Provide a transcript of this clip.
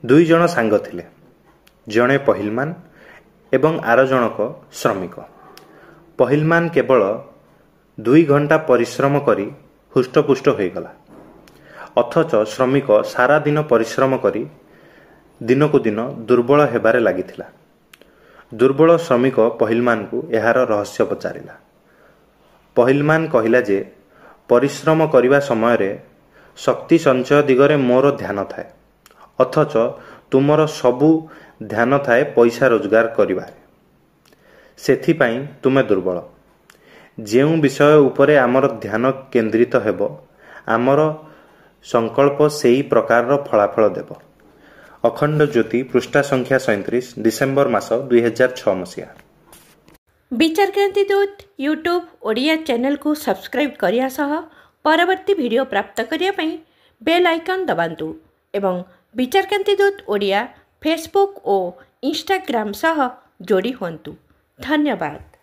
दुई जण सांग थिले, जणे पहिलमान एवं आर जनक श्रमिक। पहिलमान केवल 2 घंटा परिश्रम करी हुष्टपुष्ट हो गला, अथच श्रमिक सारा दिन परिश्रम करी दिनकू दिन दुर्बल हेबारे लागिथिला। दुर्बल श्रमिक पहिलमान को एहार रहस्य पचारिला। पहिलमान कहिला जे परिश्रम करिबा समय रे शक्ति संचय दिगरे मोर ध्यान थाए, अथच तुमर सबु ध्यान थाए पैसा रोजगार करिबारे। सेथिपाई तुमे दुर्बल। जेउ विषय उपरे आमर ध्यान केन्द्रित हेबो, आमर संकल्प सेई प्रकार फलाफल देव। अखंड ज्योति, पृष्ठा संख्या 37, डिसेम्बर मास 2006 मसीहा। विचारक्रांति दूत यूट्यूब ओडिया चैनल को सब्सक्राइब करिया सह परवर्ती वीडियो प्राप्त करिया पई बेल आइकन दबांतु एवं विचारक्रांति दूत ओडिया फेसबुक और इंस्टाग्राम सह जोड़ी हुंतु। धन्यवाद।